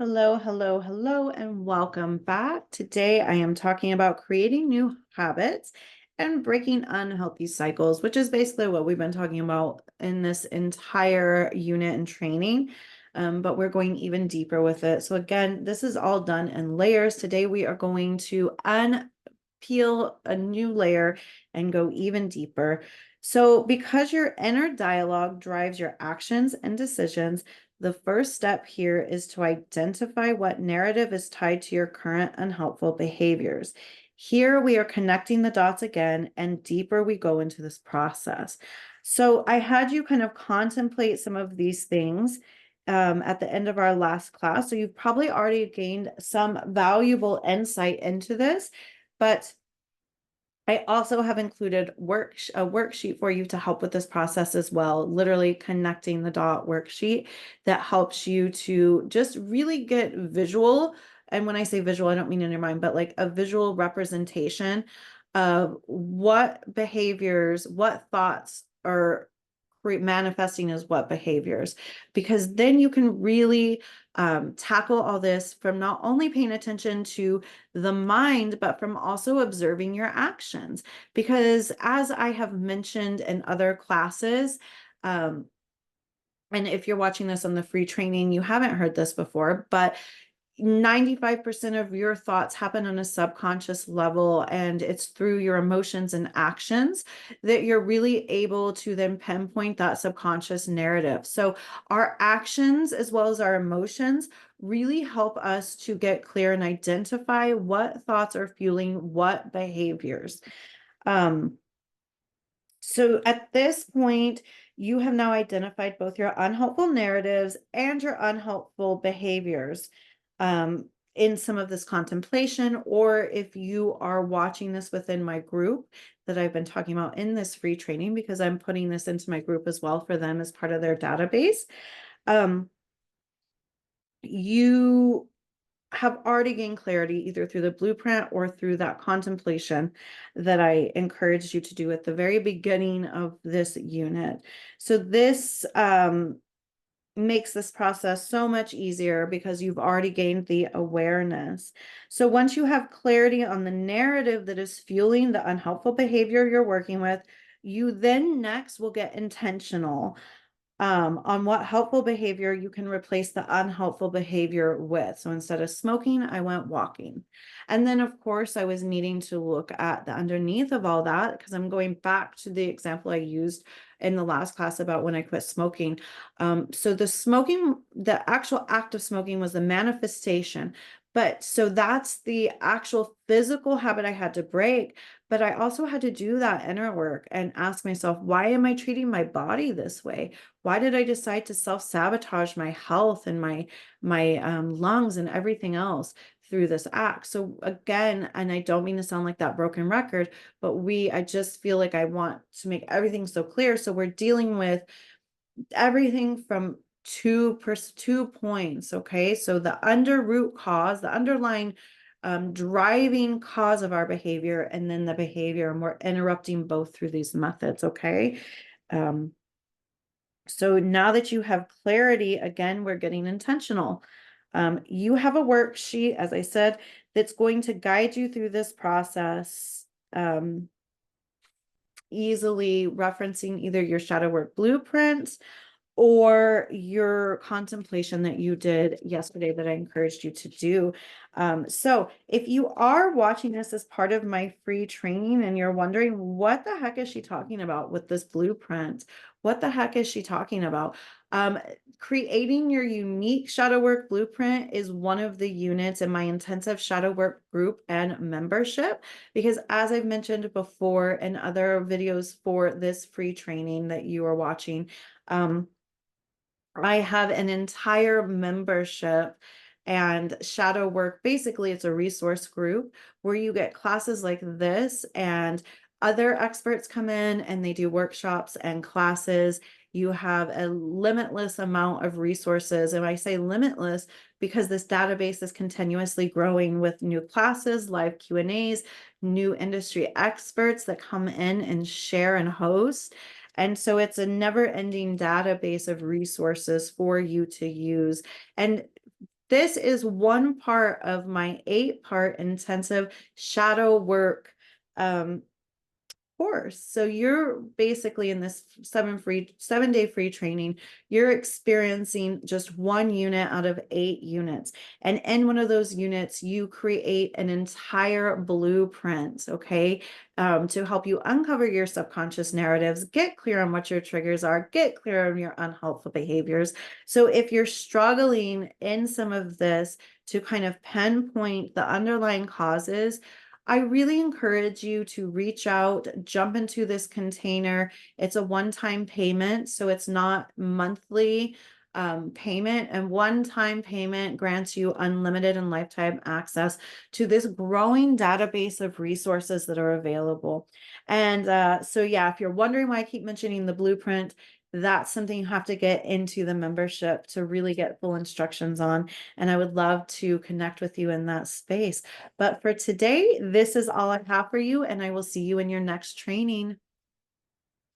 Hello, hello, hello, and welcome back. Today I am talking about creating new habits and breaking unhealthy cycles, which is basically what we've been talking about in this entire unit and training. But we're going even deeper with it. So again, this is all done in layers. Today we are going to unpeel a new layer and go even deeper. So because your inner dialogue drives your actions and decisions, the first step here is to identify what narrative is tied to your current unhelpful behaviors. Here we are connecting the dots again, and deeper we go into this process. So I had you kind of contemplate some of these things at the end of our last class. So you've probably already gained some valuable insight into this, but I also have included a worksheet for you to help with this process as well, literally connecting the dot worksheet that helps you to just really get visual. And when I say visual, I don't mean in your mind, but like a visual representation of what behaviors, what thoughts are manifesting as what behaviors, because then you can really tackle all this from not only paying attention to the mind, but from also observing your actions. Because as I have mentioned in other classes, and if you're watching this on the free training, you haven't heard this before, but 95% of your thoughts happen on a subconscious level, and it's through your emotions and actions that you're really able to then pinpoint that subconscious narrative. So our actions as well as our emotions really help us to get clear and identify what thoughts are fueling what behaviors. Um, so at this point, you have now identified both your unhelpful narratives and your unhelpful behaviors in some of this contemplation, or if you are watching this within my group that I've been talking about in this free training, because I'm putting this into my group as well for them as part of their database. Um, you have already gained clarity either through the blueprint or through that contemplation that I encouraged you to do at the very beginning of this unit. So this makes this process so much easier because you've already gained the awareness. So once you have clarity on the narrative that is fueling the unhelpful behavior you're working with, you then next will get intentional on what helpful behavior you can replace the unhelpful behavior with. So instead of smoking, I went walking. And then, of course, I was needing to look at the underneath of all that because I'm going back to the example I used in the last class about when I quit smoking. So the actual act of smoking was the manifestation. But so that's the actual physical habit I had to break. But I also had to do that inner work and ask myself, why am I treating my body this way? Why did I decide to self-sabotage my health and my lungs and everything else through this act? So again, and I don't mean to sound like that broken record, but I just feel like I want to make everything so clear. So we're dealing with everything from two points. Okay. So the root cause, the underlying driving cause of our behavior, and then the behavior, and we're interrupting both through these methods. Okay. Um, so now that you have clarity, again, we're getting intentional. You have a worksheet, as I said, that's going to guide you through this process, easily referencing either your shadow work blueprint or your contemplation that you did yesterday that I encouraged you to do. So if you are watching this as part of my free training and you're wondering, what the heck is she talking about with this blueprint? What the heck is she talking about? Creating your unique shadow work blueprint is one of the units in my intensive shadow work group and membership, because as I've mentioned before in other videos for this free training that you are watching, I have an entire membership and shadow work. Basically, it's a resource group where you get classes like this, and other experts come in and they do workshops and classes. You have a limitless amount of resources. And I say limitless because this database is continuously growing with new classes, live Q&As, new industry experts that come in and share and host. And so it's a never ending database of resources for you to use. And This is one part of my 8-part intensive shadow work course. So you're basically in this 7-day free training, you're experiencing just one unit out of 8 units. And in one of those units, you create an entire blueprint, okay, to help you uncover your subconscious narratives, get clear on what your triggers are, get clear on your unhelpful behaviors. So if you're struggling in some of this to kind of pinpoint the underlying causes, I really encourage you to reach out, jump into this container. It's a one-time payment, so it's not monthly payment, and one-time payment grants you unlimited and lifetime access to this growing database of resources that are available. And so yeah, if you're wondering why I keep mentioning the blueprint, that's something you have to get into the membership to really get full instructions on. And I would love to connect with you in that space. But for today, this is all I have for you, and I will see you in your next training.